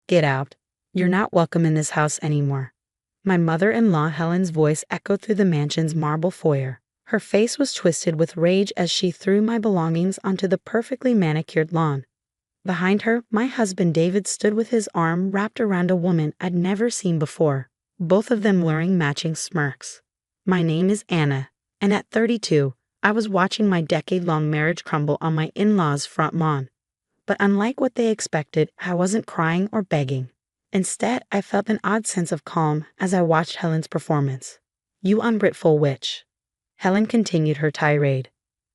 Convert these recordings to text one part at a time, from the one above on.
Get out. You're not welcome in this house anymore. My mother-in-law Helen's voice echoed through the mansion's marble foyer. Her face was twisted with rage as she threw my belongings onto the perfectly manicured lawn. Behind her, my husband David stood with his arm wrapped around a woman I'd never seen before, both of them wearing matching smirks. My name is Anna, and at 32, I was watching my decade-long marriage crumble on my in-laws' front lawn. But unlike what they expected, I wasn't crying or begging. Instead, I felt an odd sense of calm as I watched Helen's performance. "You ungrateful witch." Helen continued her tirade.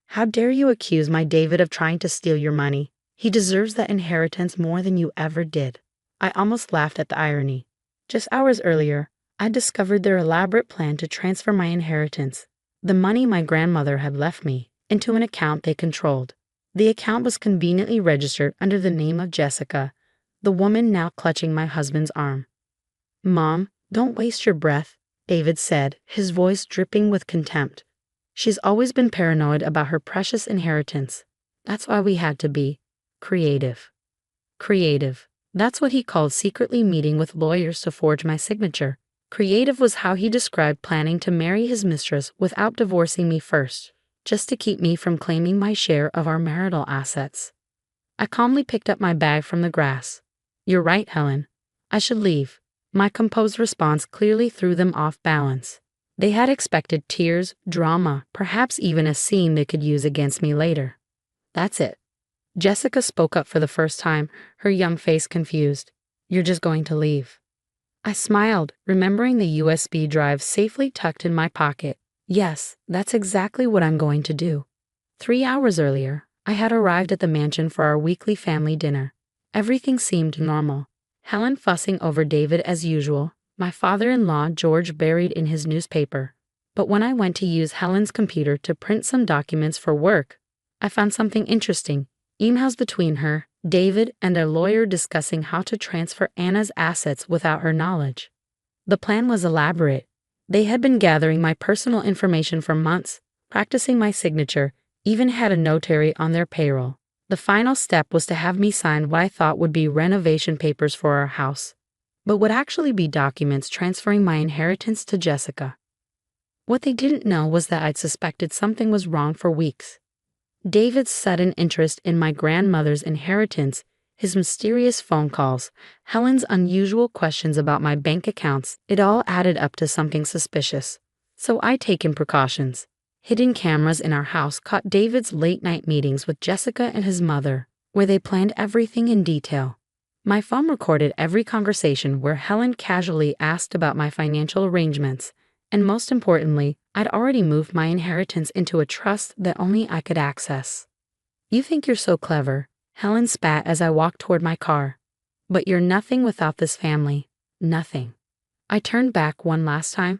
"How dare you accuse my David of trying to steal your money? He deserves that inheritance more than you ever did." I almost laughed at the irony. Just hours earlier, I discovered their elaborate plan to transfer my inheritance, the money my grandmother had left me, into an account they controlled. The account was conveniently registered under the name of Jessica, the woman now clutching my husband's arm. "Mom, don't waste your breath," David said, his voice dripping with contempt. "She's always been paranoid about her precious inheritance. That's why we had to be creative." Creative. That's what he called secretly meeting with lawyers to forge my signature. Creative was how he described planning to marry his mistress without divorcing me first, just to keep me from claiming my share of our marital assets. I calmly picked up my bag from the grass. "You're right, Helen. I should leave." My composed response clearly threw them off balance. They had expected tears, drama, perhaps even a scene they could use against me later. "That's it." Jessica spoke up for the first time, her young face confused. "You're just going to leave." I smiled, remembering the USB drive safely tucked in my pocket. Yes, that's exactly what I'm going to do. 3 hours earlier, I had arrived at the mansion for our weekly family dinner. Everything seemed normal. Helen fussing over David as usual, my father-in-law George buried in his newspaper. But when I went to use Helen's computer to print some documents for work, I found something interesting. Emails between her, David, and a lawyer discussing how to transfer Anna's assets without her knowledge. The plan was elaborate. They had been gathering my personal information for months, practicing my signature, even had a notary on their payroll. The final step was to have me sign what I thought would be renovation papers for our house, but would actually be documents transferring my inheritance to Jessica. What they didn't know was that I'd suspected something was wrong for weeks. David's sudden interest in my grandmother's inheritance, his mysterious phone calls, Helen's unusual questions about my bank accounts, it all added up to something suspicious. So I'd taken precautions. Hidden cameras in our house caught David's late-night meetings with Jessica and his mother, where they planned everything in detail. My phone recorded every conversation where Helen casually asked about my financial arrangements, and most importantly, I'd already moved my inheritance into a trust that only I could access. "You think you're so clever," Helen spat as I walked toward my car. "But you're nothing without this family. Nothing." I turned back one last time.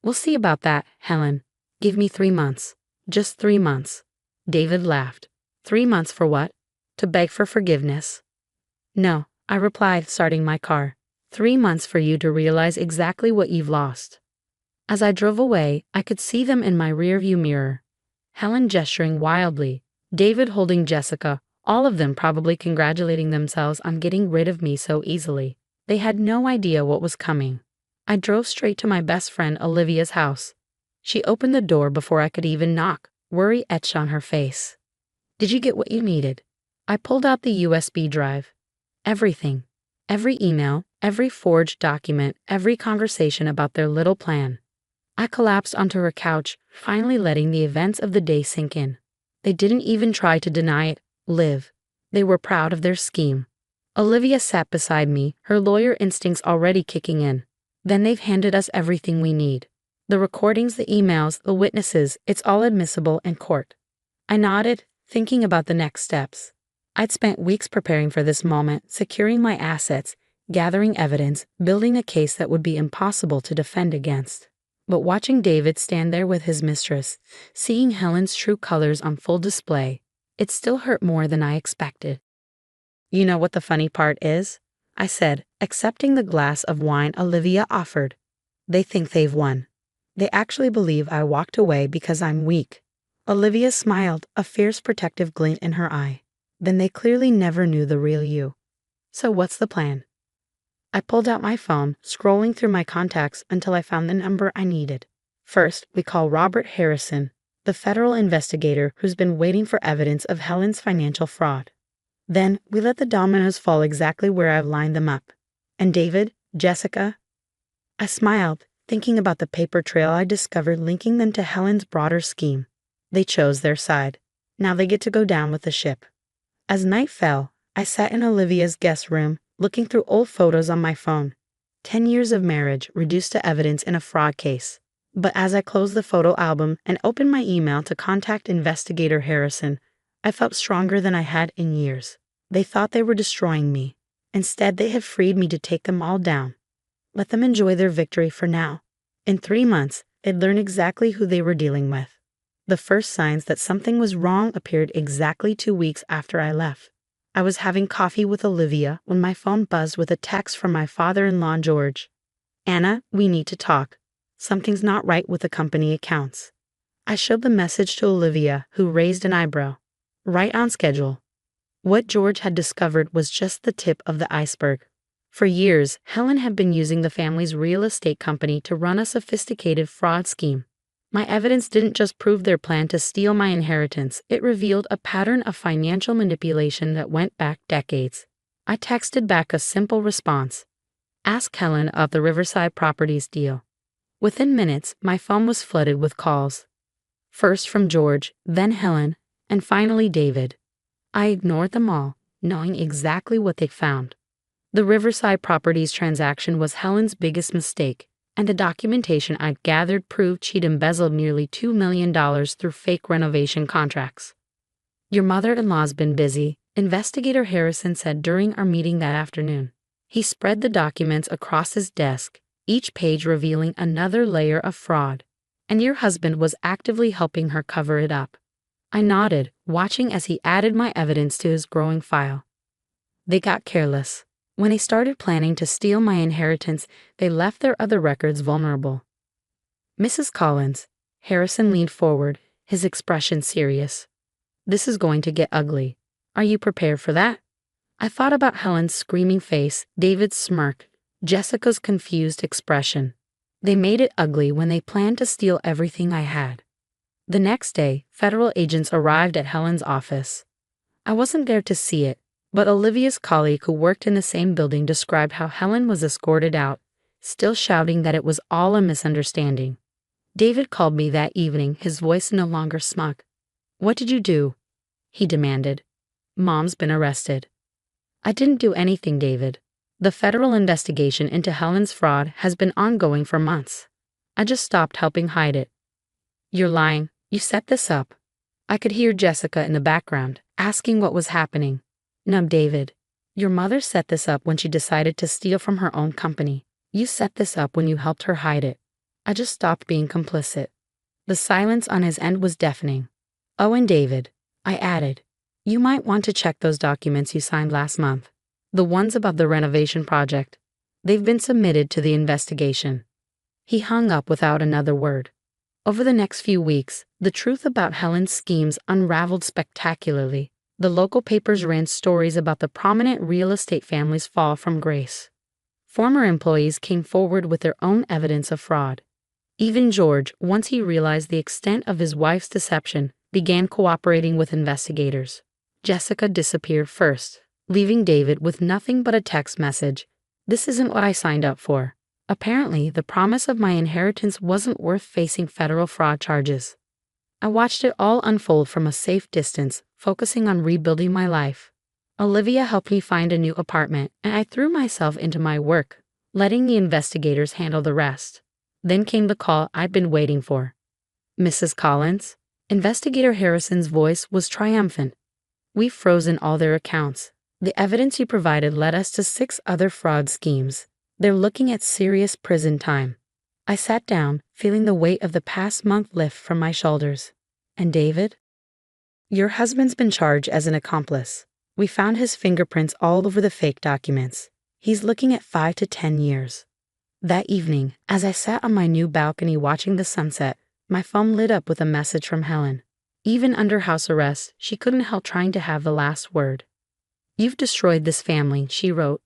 "We'll see about that, Helen. Give me 3 months. Just 3 months." David laughed. 3 months for what? To beg for forgiveness?" "No," I replied, starting my car. 3 months for you to realize exactly what you've lost." As I drove away, I could see them in my rearview mirror. Helen gesturing wildly, David holding Jessica, all of them probably congratulating themselves on getting rid of me so easily. They had no idea what was coming. I drove straight to my best friend Olivia's house. She opened the door before I could even knock, worry etched on her face. "Did you get what you needed?" I pulled out the USB drive. Everything. Every email, every forged document, every conversation about their little plan. I collapsed onto her couch, finally letting the events of the day sink in. They didn't even try to deny it, Liv. They were proud of their scheme. Olivia sat beside me, her lawyer instincts already kicking in. "Then they've handed us everything we need. The recordings, the emails, the witnesses, it's all admissible in court." I nodded, thinking about the next steps. I'd spent weeks preparing for this moment, securing my assets, gathering evidence, building a case that would be impossible to defend against. But watching David stand there with his mistress, seeing Helen's true colors on full display, it still hurt more than I expected. "You know what the funny part is?" I said, accepting the glass of wine Olivia offered. "They think they've won. They actually believe I walked away because I'm weak." Olivia smiled, a fierce protective glint in her eye. "Then they clearly never knew the real you. So what's the plan?" I pulled out my phone, scrolling through my contacts until I found the number I needed. First, we call Robert Harrison, the federal investigator who's been waiting for evidence of Helen's financial fraud. Then, we let the dominoes fall exactly where I've lined them up. And David, Jessica? I smiled, thinking about the paper trail I discovered linking them to Helen's broader scheme. They chose their side. Now they get to go down with the ship. As night fell, I sat in Olivia's guest room, looking through old photos on my phone. 10 years of marriage reduced to evidence in a fraud case. But as I closed the photo album and opened my email to contact Investigator Harrison, I felt stronger than I had in years. They thought they were destroying me. Instead, they have freed me to take them all down. Let them enjoy their victory for now. In 3 months, they'd learn exactly who they were dealing with. The first signs that something was wrong appeared exactly 2 weeks after I left. I was having coffee with Olivia when my phone buzzed with a text from my father-in-law, George. "Anna, we need to talk. Something's not right with the company accounts." I showed the message to Olivia, who raised an eyebrow. Right on schedule. What George had discovered was just the tip of the iceberg. For years, Helen had been using the family's real estate company to run a sophisticated fraud scheme. My evidence didn't just prove their plan to steal my inheritance, it revealed a pattern of financial manipulation that went back decades. I texted back a simple response. Ask Helen of the Riverside Properties deal. Within minutes, my phone was flooded with calls. First from George, then Helen, and finally David. I ignored them all, knowing exactly what they found. The Riverside Properties transaction was Helen's biggest mistake, and the documentation I'd gathered proved she'd embezzled nearly $2 million through fake renovation contracts. "Your mother-in-law's been busy," Investigator Harrison said during our meeting that afternoon. He spread the documents across his desk, each page revealing another layer of fraud. "And your husband was actively helping her cover it up." I nodded, watching as he added my evidence to his growing file. "They got careless. When they started planning to steal my inheritance, they left their other records vulnerable." "Mrs. Collins," Harrison leaned forward, his expression serious. "This is going to get ugly. Are you prepared for that?" I thought about Helen's screaming face, David's smirk, Jessica's confused expression. They made it ugly when they planned to steal everything I had. The next day, federal agents arrived at Helen's office. I wasn't there to see it, but Olivia's colleague who worked in the same building described how Helen was escorted out, still shouting that it was all a misunderstanding. David called me that evening, his voice no longer smug. "What did you do?" he demanded. "Mom's been arrested." "I didn't do anything, David. The federal investigation into Helen's fraud has been ongoing for months. I just stopped helping hide it." "You're lying. You set this up." I could hear Jessica in the background, asking what was happening. "No, David. Your mother set this up when she decided to steal from her own company. You set this up when you helped her hide it." I just stopped being complicit. The silence on his end was deafening. "Oh, and David," I added, "you might want to check those documents you signed last month. The ones about the renovation project. They've been submitted to the investigation." He hung up without another word. Over the next few weeks, the truth about Helen's schemes unraveled spectacularly. The local papers ran stories about the prominent real estate family's fall from grace. Former employees came forward with their own evidence of fraud. Even George, once he realized the extent of his wife's deception, began cooperating with investigators. Jessica disappeared first, leaving David with nothing but a text message. "This isn't what I signed up for." Apparently, the promise of my inheritance wasn't worth facing federal fraud charges. I watched it all unfold from a safe distance, focusing on rebuilding my life. Olivia helped me find a new apartment, and I threw myself into my work, letting the investigators handle the rest. Then came the call I'd been waiting for. "Mrs. Collins?" Investigator Harrison's voice was triumphant. "We've frozen all their accounts. The evidence you provided led us to 6 other fraud schemes. They're looking at serious prison time." I sat down, feeling the weight of the past month lift from my shoulders. "And David?" "Your husband's been charged as an accomplice. We found his fingerprints all over the fake documents. He's looking at 5 to 10 years. That evening, as I sat on my new balcony watching the sunset, my phone lit up with a message from Helen. Even under house arrest, she couldn't help trying to have the last word. "You've destroyed this family," she wrote.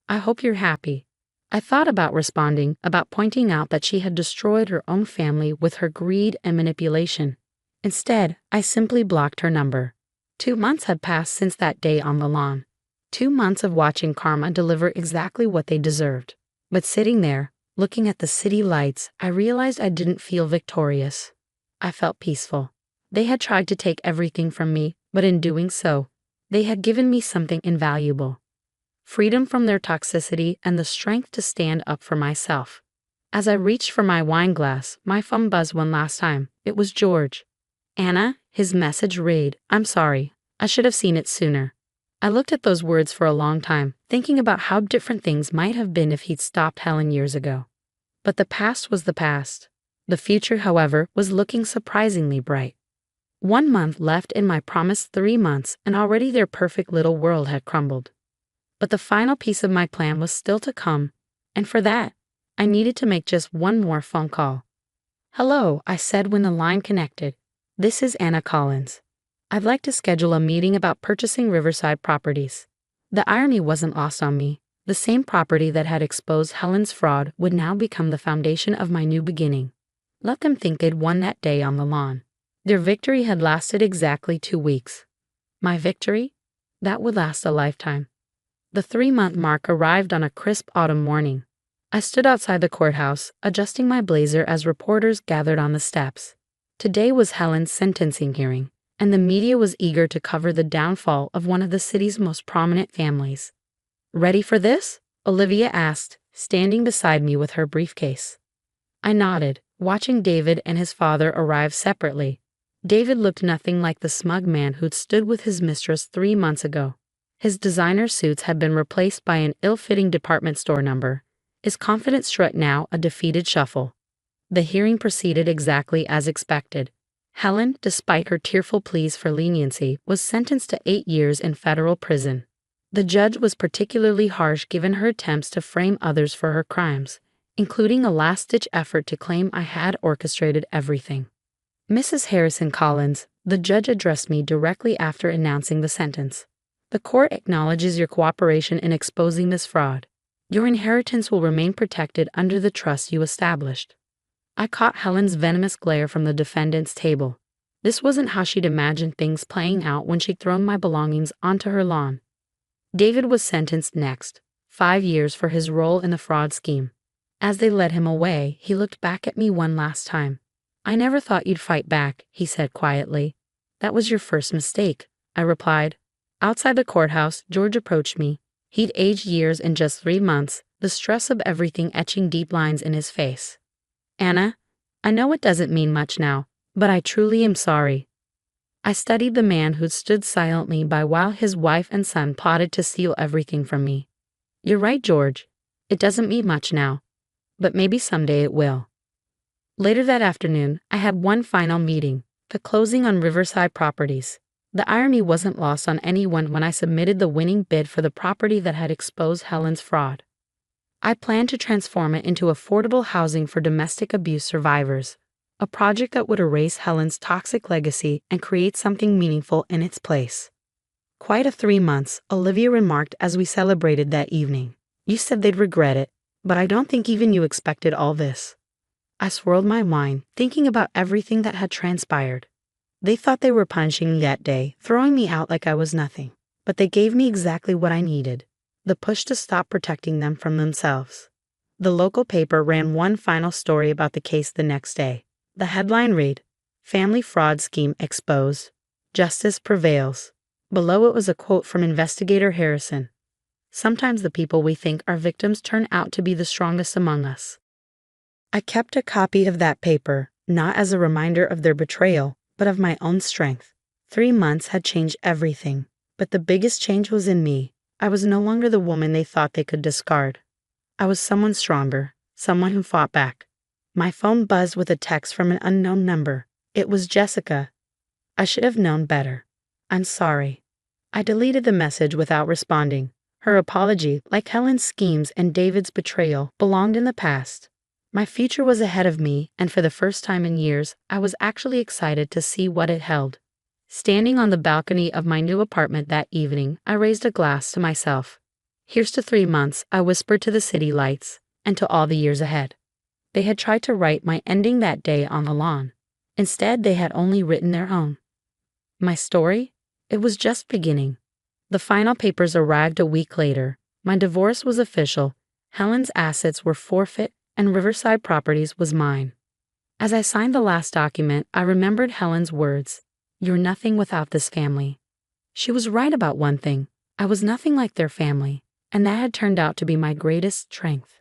"I hope you're happy. I thought about responding, about pointing out that she had destroyed her own family with her greed and manipulation. Instead, I simply blocked her number. 2 months had passed since that day on the lawn. 2 months of watching karma deliver exactly what they deserved. But sitting there, looking at the city lights, I realized I didn't feel victorious. I felt peaceful. They had tried to take everything from me, but in doing so, they had given me something invaluable. Freedom from their toxicity and the strength to stand up for myself. As I reached for my wine glass, my phone buzzed one last time. It was George. "Anna," his message read, "I'm sorry. I should have seen it sooner." I looked at those words for a long time, thinking about how different things might have been if he'd stopped Helen years ago. But the past was the past. The future, however, was looking surprisingly bright. 1 month left in my promised 3 months, and already their perfect little world had crumbled. But the final piece of my plan was still to come, and for that, I needed to make just one more phone call. "Hello," I said when the line connected. "This is Anna Collins. I'd like to schedule a meeting about purchasing Riverside properties." The irony wasn't lost on me. The same property that had exposed Helen's fraud would now become the foundation of my new beginning. Let them think they'd won that day on the lawn. Their victory had lasted exactly 2 weeks. My victory? That would last a lifetime. The 3-month mark arrived on a crisp autumn morning. I stood outside the courthouse, adjusting my blazer as reporters gathered on the steps. Today was Helen's sentencing hearing, and the media was eager to cover the downfall of one of the city's most prominent families. "Ready for this?" Olivia asked, standing beside me with her briefcase. I nodded, watching David and his father arrive separately. David looked nothing like the smug man who'd stood with his mistress 3 months ago. His designer suits had been replaced by an ill-fitting department store number, his confident strut now a defeated shuffle. The hearing proceeded exactly as expected. Helen, despite her tearful pleas for leniency, was sentenced to 8 years in federal prison. The judge was particularly harsh given her attempts to frame others for her crimes, including a last-ditch effort to claim I had orchestrated everything. "Mrs. Harrison Collins," the judge addressed me directly after announcing the sentence. "The court acknowledges your cooperation in exposing this fraud. Your inheritance will remain protected under the trust you established." I caught Helen's venomous glare from the defendant's table. This wasn't how she'd imagined things playing out when she'd thrown my belongings onto her lawn. David was sentenced next, 5 years for his role in the fraud scheme. As they led him away, he looked back at me one last time. "I never thought you'd fight back," he said quietly. "That was your first mistake," I replied. Outside the courthouse, George approached me. He'd aged years in just 3 months, the stress of everything etching deep lines in his face. "Anna, I know it doesn't mean much now, but I truly am sorry." I studied the man who'd stood silently by while his wife and son plotted to steal everything from me. "You're right, George. It doesn't mean much now, but maybe someday it will." Later that afternoon, I had one final meeting, the closing on Riverside properties. The irony wasn't lost on anyone when I submitted the winning bid for the property that had exposed Helen's fraud. I planned to transform it into affordable housing for domestic abuse survivors, a project that would erase Helen's toxic legacy and create something meaningful in its place. "Quite a 3 months," Olivia remarked as we celebrated that evening. "You said they'd regret it, but I don't think even you expected all this." I swirled my wine, thinking about everything that had transpired. They thought they were punishing me that day, throwing me out like I was nothing. But they gave me exactly what I needed, the push to stop protecting them from themselves. The local paper ran one final story about the case the next day. The headline read, "Family Fraud Scheme Exposed. Justice Prevails." Below it was a quote from investigator Harrison. "Sometimes the people we think are victims turn out to be the strongest among us." I kept a copy of that paper, not as a reminder of their betrayal, but of my own strength. 3 months had changed everything, but the biggest change was in me. I was no longer the woman they thought they could discard. I was someone stronger, someone who fought back. My phone buzzed with a text from an unknown number. It was Jessica. I should have known better. "I'm sorry." I deleted the message without responding. Her apology, like Helen's schemes and David's betrayal, belonged in the past. My future was ahead of me, and for the first time in years, I was actually excited to see what it held. Standing on the balcony of my new apartment that evening, I raised a glass to myself. "Here's to 3 months," I whispered to the city lights. and to all the years ahead. They had tried to write my ending that day on the lawn. Instead, they had only written their own. My story? It was just beginning. The final papers arrived a week later. My divorce was official, Helen's assets were forfeit, and Riverside Properties was mine. As I signed the last document, I remembered Helen's words, "You're nothing without this family." She was right about one thing. I was nothing like their family, and that had turned out to be my greatest strength.